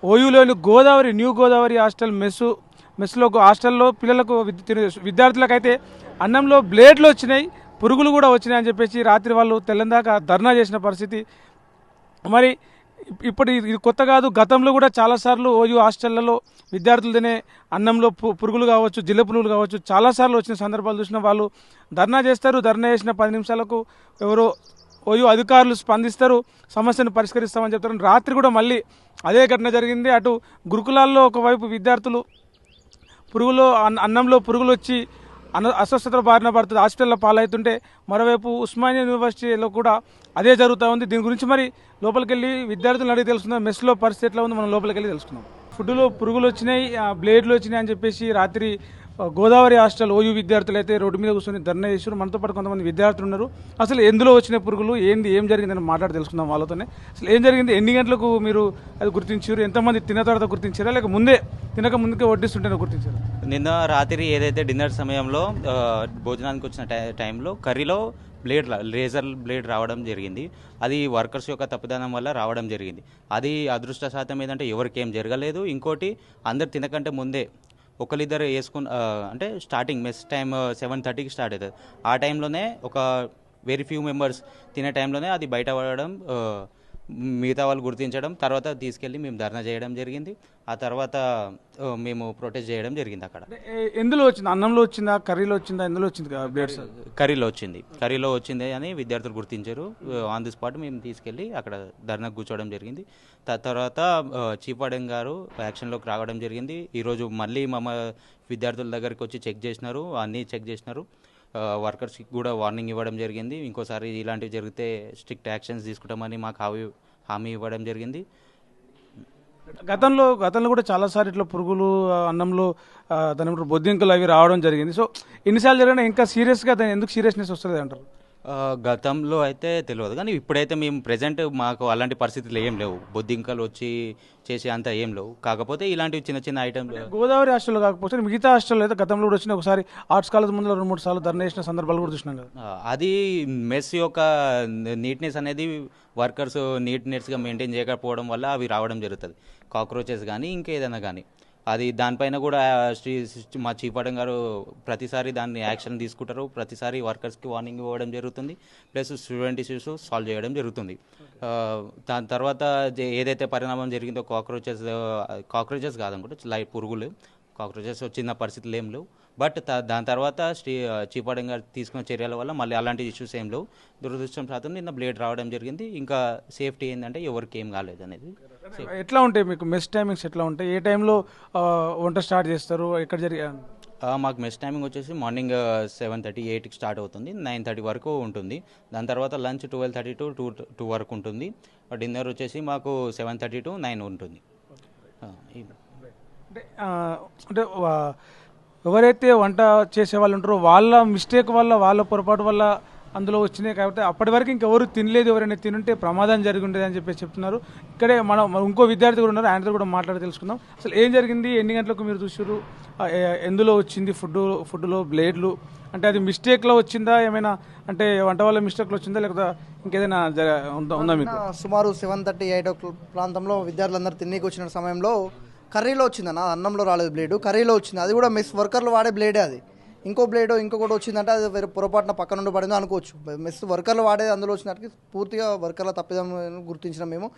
ఓయూలోని Godavari new Godavari hostel మెస్లో హాస్టల్లో పిల్లలకు విద్యార్థులకైతే అన్నంలో బ్లేడ్లు వచ్చినాయి, పురుగులు కూడా వచ్చినాయి అని చెప్పేసి రాత్రి వాళ్ళు తెల్లందాకా ధర్నా చేసిన పరిస్థితి. మరి ఇప్పుడు ఇది కొత్త కాదు, గతంలో కూడా చాలాసార్లు ఓయూ హాస్టళ్లలో విద్యార్థులు తినే అన్నంలో పురుగులు కావచ్చు, జిల్ల పురుగులు కావచ్చు చాలాసార్లు వచ్చిన సందర్భాలు చూసిన. వాళ్ళు ధర్నా చేస్తారు, ధర్నా చేసిన 10 నిమిషాలకు ఎవరో ఓయూ అధికారులు స్పందిస్తారు, సమస్యను పరిష్కరిస్తామని చెప్తారు. రాత్రి కూడా మళ్ళీ అదే ఘటన జరిగింది. అటు గురుకులాల్లో ఒకవైపు విద్యార్థులు అన్నంలో పురుగులు వచ్చి అస్వస్థతల బారిన పడుతుంది, హాస్పిటల్లో పాలవుతుంటే, మరోవైపు ఉస్మానియా యూనివర్సిటీలో కూడా అదే జరుగుతూ ఉంది. దీని గురించి మరి లోపలికి వెళ్ళి విద్యార్థులను అడిగి తెలుసుకుందాం. మెస్లో పరిస్థితి ఎట్లా ఉంది మనం లోపలికి వెళ్ళి తెలుసుకుందాం. ఫుడ్లో పురుగులు వచ్చినాయి, బ్లేడ్లు వచ్చినాయి అని చెప్పేసి రాత్రి గోదావరి హాస్టల్ ఓయూ విద్యార్థులు అయితే రోడ్డు మీద కూర్చొని ధర్నా చేశారు. మనతో పాటు కొంతమంది విద్యార్థులు ఉన్నారు. అసలు ఎందులో వచ్చిన పురుగులు ఏం జరిగిందని మాట్లాడి తెలుసుకుందాం వాళ్ళతోనే. అసలు ఏం జరిగింది, ఎన్ని గంటలకు మీరు అది గుర్తించారు, ఎంతమంది తిన్న తర్వాత గుర్తించారా, లేక తినక ముందుకే వడ్డిస్తుంటేనే గుర్తించారు? నిన్న రాత్రి ఏదైతే డిన్నర్ సమయంలో భోజనానికి వచ్చిన టైంలో కర్రీలో లేజర్ బ్లేడ్ రావడం జరిగింది. అది వర్కర్స్ యొక్క తప్పిదనం వల్ల రావడం జరిగింది. అది అదృష్టశాతం ఏంటంటే ఎవరికేం జరగలేదు. ఇంకోటి అందరు తినకంటే ముందే ఒకరిద్దరు అంటే స్టార్టింగ్ మెస్ టైం 7:30కి స్టార్ట్ అవుతుంది. ఆ టైంలోనే ఒక వెరీ ఫ్యూ మెంబర్స్ తినే టైంలోనే అది బయట పడడం, మిగతా వాళ్ళు గుర్తించడం, తర్వాత తీసుకెళ్ళి మేము ధర్నా చేయడం జరిగింది. ఆ తర్వాత మేము ప్రొటెస్ట్ చేయడం జరిగింది. అక్కడ ఎందులో వచ్చింది, అన్నంలో వచ్చిందా, కర్రీలో వచ్చిందా, ఎందులో వచ్చింది? కర్రీలో వచ్చింది అని విద్యార్థులు గుర్తించారు. ఆన్ ది స్పాట్ మేము తీసుకెళ్ళి అక్కడ ధర్నా కూర్చోవడం జరిగింది. తర్వాత చీఫ్ వార్డెన్ గారు యాక్షన్లోకి రావడం జరిగింది. ఈరోజు మళ్ళీ విద్యార్థుల దగ్గరికి వచ్చి చెక్ చేసినారు, అన్నీ చెక్ చేసినారు. వర్కర్స్కి కూడా వార్నింగ్ ఇవ్వడం జరిగింది. ఇంకోసారి ఇలాంటివి జరిగితే స్ట్రిక్ట్ యాక్షన్స్ తీసుకుంటామని మాకు హామీ ఇవ్వడం జరిగింది. గతంలో కూడా చాలాసార్లు ఇట్లా పురుగులు అన్నంలో దాని బొద్దింకలు అవి రావడం జరిగింది. సో ఎన్నిసార్లు జరిగినా ఇంకా సీరియస్గా దాని ఎందుకు సీరియస్నెస్ వస్తుంది అంటారు? గతంలో అయితే తెలియదు, కానీ ఇప్పుడైతే మేము ప్రెజెంట్ మాకు అలాంటి పరిస్థితులు ఏం లేవు. బొద్దింకలు వచ్చి చేసే అంత ఏం లేవు. కాకపోతే ఇలాంటివి చిన్న చిన్న ఐటమ్స్ గోదావరి హాస్టల్లో కాకపోతే మిగతా హాస్టల్లో అయితే గతంలో కూడా వచ్చిన ఒకసారి ఆర్ట్స్ కాలేజ్ ముందు 2-3 సార్లు ధర్నా చేసిన సందర్భాలు కూడా చూసినాం కదా. అది మెస్ యొక్క నీట్నెస్ అనేది వర్కర్స్ నీట్నెస్గా మెయింటైన్ చేయకపోవడం వల్ల అవి రావడం జరుగుతుంది. కాక్రోచెస్ కానీ ఇంకేదైనా కానీ అది దానిపైన కూడా మా చీఫ్ వార్డెన్ గారు ప్రతిసారి దాన్ని యాక్షన్ తీసుకుంటారు. ప్రతిసారి వర్కర్స్కి వార్నింగ్ ఇవ్వడం జరుగుతుంది, ప్లస్ స్టూడెంట్ ఇష్యూస్ సాల్వ్ చేయడం జరుగుతుంది. దాని తర్వాత ఏదైతే పరిణామం జరిగిందో కాక్రోచెస్ కాదనుకుంటే లైట్ పురుగులు, కాక్రోచెస్ వచ్చిన పరిస్థితులు ఏం లేవు. బట్ దాని తర్వాత చీఫ్ వార్డెన్ గారు తీసుకున్న చర్యల వల్ల మళ్ళీ అలాంటి ఇష్యూస్ ఏం లేవు. దురదృష్టం శాతం నిన్న బ్లేడ్ రావడం జరిగింది. ఇంకా సేఫ్టీ ఏంటంటే ఎవరికి ఏం కాలేదు అనేది. ఎట్లా ఉంటాయి మీకు మెస్ టైమింగ్స్, ఎట్లా ఉంటాయి, ఏ టైంలో వంట స్టార్ట్ చేస్తారు, ఎక్కడ మాకు మెస్ టైమింగ్ వచ్చేసి మార్నింగ్ 7:30, 8కి స్టార్ట్ అవుతుంది, 9:30 వరకు ఉంటుంది. దాని తర్వాత లంచ్ 12:30 to 2 వరకు ఉంటుంది. డిన్నర్ వచ్చేసి మాకు 7:30 to 9 ఉంటుంది. అంటే ఎవరైతే వంట చేసే వాళ్ళు ఉంటారో వాళ్ళ మిస్టేక్ వల్ల, వాళ్ళ పొరపాటు వల్ల అందులో వచ్చినాయి. కాబట్టి అప్పటి వరకు ఇంకెవరు తినలేదు, ఎవరైనా తినుంటే ప్రమాదం జరిగి ఉండేది అని చెప్పేసి చెప్తున్నారు. ఇక్కడే మనం ఇంకో విద్యార్థి కూడా ఉన్నారు, ఆయనతో కూడా మాట్లాడి తెలుసుకుందాం. అసలు ఏం జరిగింది, ఎన్ని గంటలకు మీరు చూసారు, ఎందులో వచ్చింది ఫుడ్లో బ్లేడ్లు, అంటే అది మిస్టేక్లో వచ్చిందా, ఏమైనా అంటే వంట వల్ల మిస్టేక్లో వచ్చిందా, లేకపోతే ఇంకేదైనా ఉందా మీకు? సుమారు 7:30, 8 ప్రాంతంలో విద్యార్థులందరూ తిన్నీకి వచ్చిన సమయంలో కర్రీలో వచ్చిందన్న, అన్నంలో రాలేదు బ్లేడు, కర్రీలో వచ్చింది. అది కూడా మెస్ వర్కర్లు వాడే బ్లేడే. అది ఇంకొకటి వచ్చిందంటే అది వేరే పొరపాటున పక్క నుండి పడిందో అనుకోవచ్చు. మెస్ వర్కర్లు వాడేది అందులో వచ్చినట్టుకి పూర్తిగా వర్కర్ల తప్పిదం గుర్తించినాం మేము.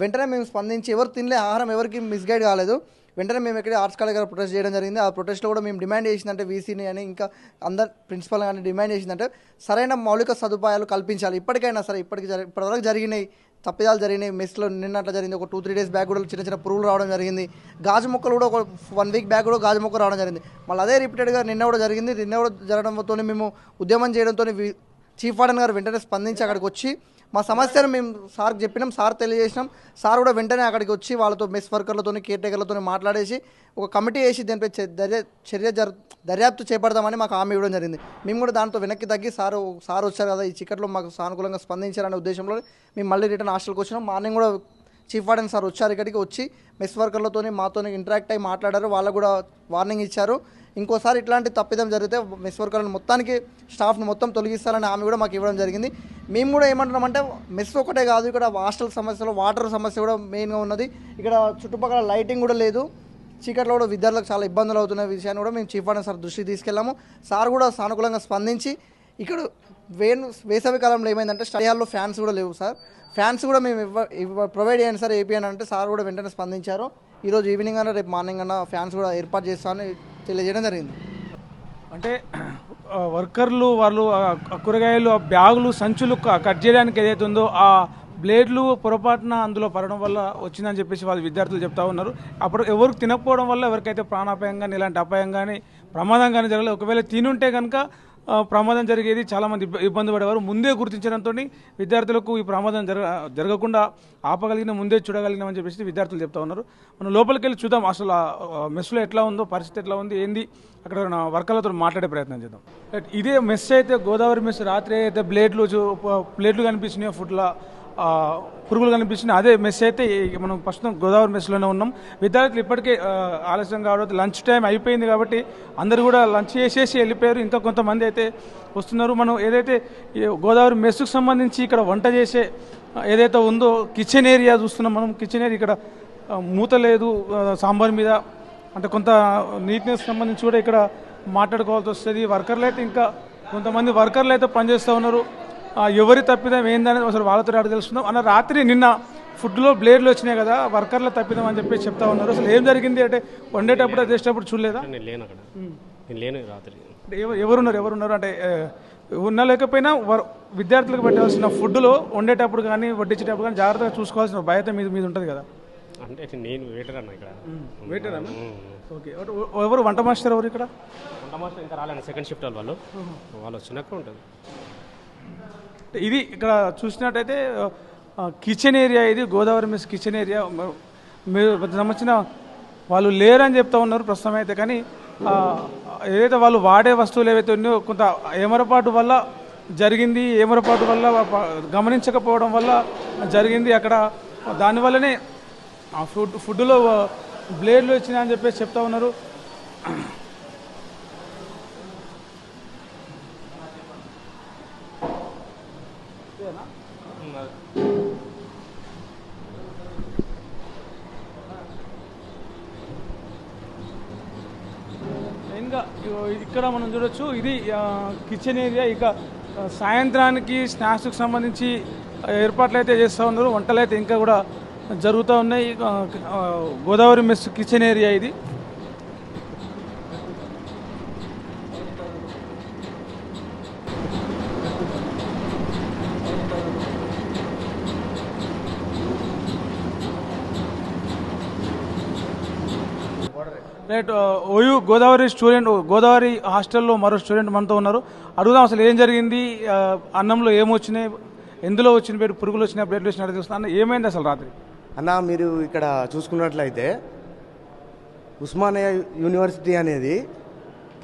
వెంటనే మేము స్పందించి ఎవరు తినలే ఆహారం ఎవరికి మిస్గైడ్ కాలేదు. వెంటనే మేము ఇక్కడ ఆర్ట్స్ కాలేజ్ గారు ప్రొటెస్ట్ చేయడం జరిగింది. ఆ ప్రొటెస్ట్లో కూడా మేము డిమాండ్ చేసిందంటే వీసీని అని ఇంకా అందరు ప్రిన్సిపల్ కానీ డిమాండ్ చేసిందంటే సరైన మౌలిక సదుపాయాలు కల్పించాలి. ఇప్పటికైనా సరే ఇప్పటివరకు జరిగినాయి తప్పిదాలు జరిగినాయి. మెస్లో నిన్నట్లా జరిగింది. ఒక 2-3 డేస్ బ్యాక్ కూడా చిన్న చిన్న పురుగులు రావడం జరిగింది. గాజు మొక్కలు కూడా ఒక 1 వీక్ బ్యాక్ కూడా గాజు మొక్క రావడం జరిగింది. మళ్ళీ అదే రిపీటెడ్గా నిన్న కూడా జరిగింది. నిన్న కూడా జరగడంతో మేము ఉద్యమం చేయడంతో చీఫ్ వార్డెన్ గారు వెంటనే స్పందించి అక్కడికి వచ్చి మా సమస్యను మేము సార్కి చెప్పినాం, సార్ తెలియజేసినాం. సార్ కూడా వెంటనే అక్కడికి వచ్చి వాళ్ళతో మెస్ వర్కర్లతో, కేర్ టేకర్లతో మాట్లాడేసి ఒక కమిటీ వేసి దానిపై దర్యాప్తు చేపడదామని మాకు హామీ ఇవ్వడం జరిగింది. మేము కూడా దాంతో వెనక్కి తగ్గి సార్ వచ్చారు కదా, ఈ చికెట్లో మాకు సానుకూలంగా స్పందించారనే ఉద్దేశంలో మేము మళ్ళీ రిటర్న్ హాస్టల్కి వచ్చినాం. మార్నింగ్ కూడా చీఫ్ వార్డెన్ సార్ వచ్చారు ఇక్కడికి, వచ్చి మెస్ వర్కర్లతో మాతో ఇంటరాక్ట్ అయ్యి మాట్లాడారు. వాళ్ళకు కూడా వార్నింగ్ ఇచ్చారు. ఇంకోసారి ఇట్లాంటి తప్పిదం జరిగితే మెస్ వర్కర్లను మొత్తానికి స్టాఫ్ను మొత్తం తొలగిస్తారని హామీ కూడా మాకు ఇవ్వడం జరిగింది. మేము కూడా ఏమంటున్నామంటే మెస్ ఒకటే కాదు, ఇక్కడ హాస్టల్ సమస్యలు, వాటర్ సమస్య కూడా మెయిన్గా ఉన్నది. ఇక్కడ చుట్టుపక్కల లైటింగ్ కూడా లేదు. చీకట్లో కూడా విద్యార్థులకు చాలా ఇబ్బందులు అవుతున్న విషయాన్ని కూడా మేము చీఫ్ ఆర్డర్ సార్ దృష్టికి తీసుకెళ్ళాము. సార్ కూడా సానుకూలంగా స్పందించి ఇక్కడ వేసవి కాలంలో ఏమైందంటే స్టడీ హాల్లో ఫ్యాన్స్ కూడా లేవు సార్, ఫ్యాన్స్ కూడా మేము ప్రొవైడ్ చేయండి సార్ ఏపీ అంటే సార్ కూడా వెంటనే స్పందించారు. ఈరోజు ఈవినింగ్ అన్న రేపు మార్నింగ్ అన్న ఫ్యాన్స్ కూడా ఏర్పాటు చేస్తామని తెలియజేయడం జరిగింది. అంటే వర్కర్లు వాళ్ళు కూరగాయలు బ్యాగులు సంచులు కట్ చేయడానికి ఏదైతే ఉందో ఆ బ్లేడ్లు పొరపాటున అందులో పడడం వల్ల వచ్చిందని చెప్పేసి వాళ్ళు విద్యార్థులు చెప్తా ఉన్నారు. అప్పుడు ఎవరికి తినకపోవడం వల్ల ఎవరికైతే ప్రాణాపాయం కానీ ఇలాంటి అపాయం కానీ ప్రమాదం కానీ జరగలేదు. ఒకవేళ తినుంటే కనుక ప్రమాదం జరిగేది, చాలామంది ఇబ్బంది పడేవారు. ముందే గుర్తించడంతో విద్యార్థులకు ఈ ప్రమాదం జరగకుండా ఆపగలిగిన, ముందే చూడగలిగినామని చెప్పేసి విద్యార్థులు చెప్తా ఉన్నారు. మనం లోపలికి వెళ్ళి చూద్దాం అసలు మెస్లో ఎట్లా ఉందో, పరిస్థితి ఎట్లా ఉంది, ఏంది అక్కడ వర్కర్లతో మాట్లాడే ప్రయత్నం చేద్దాం. ఇదే మెస్ అయితే గోదావరి మెస్. రాత్రి అయితే ప్లేట్లు కనిపిస్తున్నాయి, ఫుడ్లో పురుగులు కనిపిస్తున్నాయి. అదే మెస్ అయితే మనం ప్రస్తుతం గోదావరి మెస్లోనే ఉన్నాం. విద్యార్థులు ఇప్పటికే ఆలస్యం కావడం, లంచ్ టైం అయిపోయింది కాబట్టి అందరూ కూడా లంచ్ చేసేసి వెళ్ళిపోయారు. ఇంకా కొంతమంది అయితే వస్తున్నారు. మనం ఏదైతే గోదావరి మెస్కు సంబంధించి ఇక్కడ వంట చేసే ఏదైతే ఉందో కిచెన్ ఏరియా చూస్తున్నాం మనం. కిచెన్ ఏరియా ఇక్కడ మూత లేదు సాంబార్ మీద, అంటే కొంత నీట్నెస్ సంబంధించి కూడా ఇక్కడ మాట్లాడుకోవాల్సి వస్తుంది. వర్కర్లు అయితే ఇంకా కొంతమంది వర్కర్లు అయితే పనిచేస్తూ ఉన్నారు. ఎవరి తప్పిదం ఏందనేది అసలు వాళ్ళతో అడిగి తెలుస్తున్నాం. అన్న రాత్రి నిన్న ఫుడ్లో బ్లేడ్లు వచ్చినాయి కదా, వర్కర్ల తప్పిదం అని చెప్పి చెప్తా ఉన్నారు. అసలు ఏం జరిగింది అంటే వండేటప్పుడు చేసేటప్పుడు చూడలేదా? నేను లేను అక్కడ, నేను లేను రాత్రి. ఎవరున్నారు అంటే ఉన్నా లేకపోయినా విద్యార్థులకు పెట్టాల్సిన ఫుడ్లో వండేటప్పుడు కానీ వడ్డించేటప్పుడు కానీ జాగ్రత్తగా చూసుకోవాల్సిన బాధ్యత మీద ఉంటుంది కదా. అంటే నేను వెయిటర్ అన్న ఇక్కడ. వెయిటర్ అన్న, ఓకే. ఎవరు వంట మాస్టర్ ఎవరు ఇక్కడ? వంట మాస్టర్ ఇంకా రాలేను, సెకండ్ షిఫ్ట్ వాళ్ళు వచ్చినాక ఉంటుంది. ఇది ఇక్కడ చూసినట్టయితే కిచెన్ ఏరియా, ఇది గోదావరి మెస్ కిచెన్ ఏరియా. మీరు సంబంధించిన వాళ్ళు లేరని చెప్తా ఉన్నారు ప్రస్తుతం అయితే. కానీ ఏదైతే వాళ్ళు వాడే వస్తువులు ఏవైతే ఉన్నాయో కొంత ఏమరపాటు వల్ల జరిగింది, ఏమరపాటు వల్ల గమనించకపోవడం వల్ల జరిగింది. అక్కడ దానివల్లనే ఆ ఫుడ్లో బ్లేడ్లు వచ్చినాయని చెప్పేసి చెప్తా ఉన్నారు. మెయిన్గా ఇక్కడ మనం చూడొచ్చు, ఇది కిచెన్ ఏరియా. ఇక సాయంత్రానికి స్నాక్స్కి సంబంధించి ఏర్పాట్లు అయితే చేస్తూ ఉన్నారు. వంటలు అయితే ఇంకా కూడా జరుగుతూ ఉన్నాయి. గోదావరి మెస్ కిచెన్ ఏరియా ఇది. రైట్, ఓయూ గోదావరి హాస్టల్లో మరో స్టూడెంట్ మనతో ఉన్నారు. అడుగుదాం అసలు ఏం జరిగింది, అన్నంలో ఏమొచ్చినాయి, ఎందులో వచ్చిన బ్లేడ్, పురుగులు వచ్చిన బ్లేడ్లు వచ్చిన తెలుస్తున్నా, ఏమైంది అసలు రాత్రి? అన్న, మీరు ఇక్కడ చూసుకున్నట్లయితే ఉస్మానియా యూనివర్సిటీ అనేది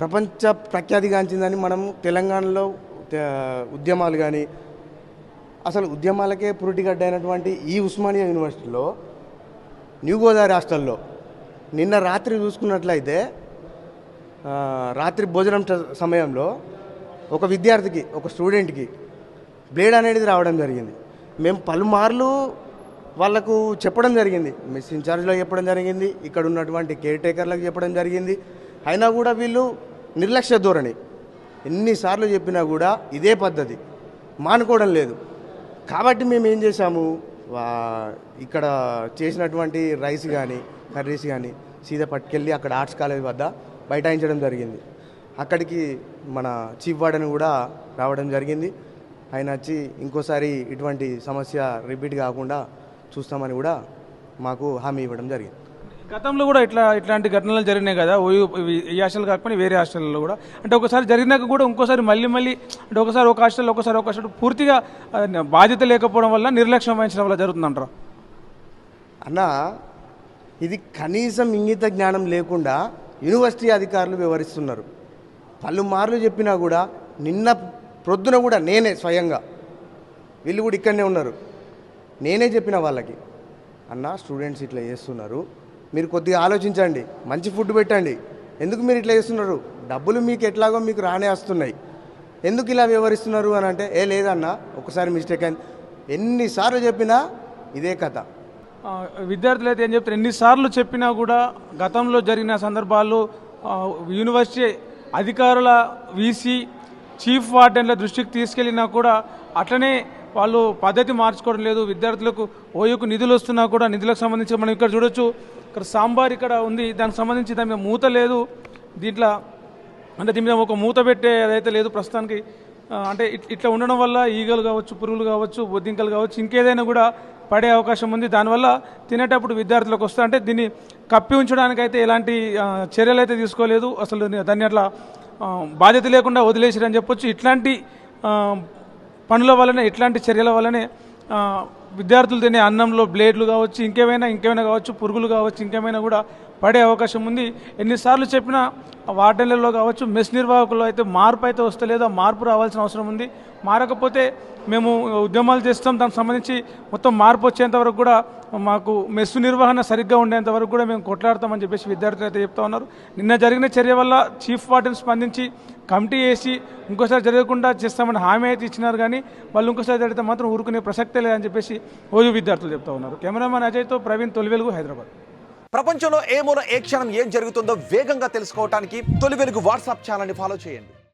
ప్రపంచ ప్రఖ్యాతిగాంచిందని మనం తెలంగాణలో ఉద్యమాలు కానీ అసలు ఉద్యమాలకే పురిటిగడ్డ అయినటువంటి ఈ ఉస్మానియా యూనివర్సిటీలో న్యూ గోదావరి హాస్టల్లో నిన్న రాత్రి చూసుకున్నట్లయితే రాత్రి భోజనం సమయంలో ఒక విద్యార్థికి, ఒక స్టూడెంట్కి బ్లేడ్ అనేది రావడం జరిగింది. మేము పలుమార్లు వాళ్ళకు చెప్పడం జరిగింది, మెస్ ఇన్ఛార్జ్లో చెప్పడం జరిగింది, ఇక్కడ ఉన్నటువంటి కేర్ టేకర్లకు చెప్పడం జరిగింది. అయినా కూడా వీళ్ళు నిర్లక్ష్య ధోరణి. ఎన్నిసార్లు చెప్పినా కూడా ఇదే పద్ధతి, మానుకోవడం లేదు. కాబట్టి మేము ఏం చేశాము, ఇక్కడ చేసినటువంటి రైస్ కానీ కర్రీస్ కానీ సీదా పట్టుకెళ్ళి అక్కడ ఆర్ట్స్ కాలేజ్ వద్ద బైఠాయించడం జరిగింది. అక్కడికి మన చీఫ్ వార్డెన్ కూడా రావడం జరిగింది. ఆయన వచ్చి ఇంకోసారి ఇటువంటి సమస్య రిపీట్ కాకుండా చూస్తామని కూడా మాకు హామీ ఇవ్వడం జరిగింది. గతంలో కూడా ఇట్లాంటి ఘటనలు జరిగినాయి కదా, ఈ హాస్టల్ కాకపోయినా వేరే హాస్టల్లో కూడా. అంటే ఒకసారి జరిగినాక కూడా ఇంకోసారి మళ్ళీ అంటే ఒకసారి ఒక హాస్టల్ పూర్తిగా బాధ్యత లేకపోవడం వల్ల, నిర్లక్ష్యం వహించడం వల్ల జరుగుతుందంటారా? అన్న, ఇది కనీసం ఇంగిత జ్ఞానం లేకుండా యూనివర్సిటీ అధికారులు వివరిస్తున్నారు. పలుమార్లు చెప్పినా కూడా నిన్న ప్రొద్దున కూడా నేనే స్వయంగా, వీళ్ళు కూడా ఇక్కడనే ఉన్నారు, నేనే చెప్పిన వాళ్ళకి, అన్న స్టూడెంట్స్ ఇట్లా చేస్తున్నారు, మీరు కొద్దిగా ఆలోచించండి, మంచి ఫుడ్ పెట్టండి, ఎందుకు మీరు ఇట్లా చేస్తున్నారు, డబ్బులు మీకు ఎట్లాగో మీకు రానే వస్తున్నాయి, ఎందుకు ఇలా వ్యవహరిస్తున్నారు అని అంటే లేదన్నా ఒకసారి మిస్టేక్ అయింది. ఎన్నిసార్లు చెప్పినా ఇదే కథ. విద్యార్థులు అయితే ఏం చెప్తారు, ఎన్నిసార్లు చెప్పినా కూడా గతంలో జరిగిన సందర్భాల్లో యూనివర్సిటీ అధికారుల వీసీ చీఫ్ వార్డెన్ల దృష్టికి తీసుకెళ్ళినా కూడా అట్లనే వాళ్ళు పద్ధతి మార్చుకోవడం లేదు. విద్యార్థులకు ఓయూకు నిధులు వస్తున్నా కూడా నిధులకు సంబంధించి మనం ఇక్కడ చూడొచ్చు, ఇక్కడ సాంబార్ ఇక్కడ ఉంది, దానికి సంబంధించి దాని మీద మూత లేదు. దీంట్లో అంటే దీని మీద ఒక మూత పెట్టే అదైతే లేదు ప్రస్తుతానికి. అంటే ఇట్లా ఉండడం వల్ల ఈగలు కావచ్చు, పురుగులు కావచ్చు, బొద్దింకలు కావచ్చు, ఇంకేదైనా కూడా పడే అవకాశం ఉంది. దానివల్ల తినేటప్పుడు విద్యార్థులకు వస్తే అంటే దీన్ని కప్పి ఉంచడానికైతే ఎలాంటి చర్యలు అయితే తీసుకోలేదు. అసలు దాన్ని అట్లా బాధ్యత లేకుండా వదిలేసిరని చెప్పొచ్చు. ఇట్లాంటి పనుల వల్లనే, ఇట్లాంటి చర్యల వల్లనే విద్యార్థులు తినే అన్నంలో బ్లేడ్లు కావచ్చు, ఇంకేమైనా కావచ్చు, పురుగులు కావచ్చు, ఇంకేమైనా కూడా పడే అవకాశం ఉంది. ఎన్నిసార్లు చెప్పినా వార్డెన్లలో కావచ్చు, మెస్ నిర్వాహకుల్లో అయితే మార్పు అయితే వస్తలేదు. ఆ మార్పు రావాల్సిన అవసరం ఉంది. మారకపోతే మేము ఉద్యమాలు చేస్తాం. దానికి సంబంధించి మొత్తం మార్పు వచ్చేంత వరకు కూడా మాకు మెస్సు నిర్వహణ సరిగ్గా ఉండేంత వరకు కూడా మేము కొట్లాడతామని చెప్పేసి విద్యార్థులు అయితే చెప్తా ఉన్నారు. నిన్న జరిగిన చర్య వల్ల చీఫ్ వార్డెన్ స్పందించి కమిటీ వేసి ఇంకోసారి జరగకుండా చేస్తామని హామీ అయితే ఇచ్చినారు, కానీ వాళ్ళు ఇంకోసారి జరిగితే మాత్రం ఊరుకునే ప్రసక్తే లేదని చెప్పేసి ఓయూ విద్యార్థులు చెప్తా ఉన్నారు. కెమెరామెన్ అజయ్తో ప్రవీణ్, తొలి వెలుగు, హైదరాబాద్. ప్రపంచంలో ఏ మూల ఏ క్షణం ఏం జరుగుతుందో వేగంగా తెలుసుకోవడానికి తొలి వెలుగు వాట్సాప్ ఛానల్ని ఫాలో చేయండి.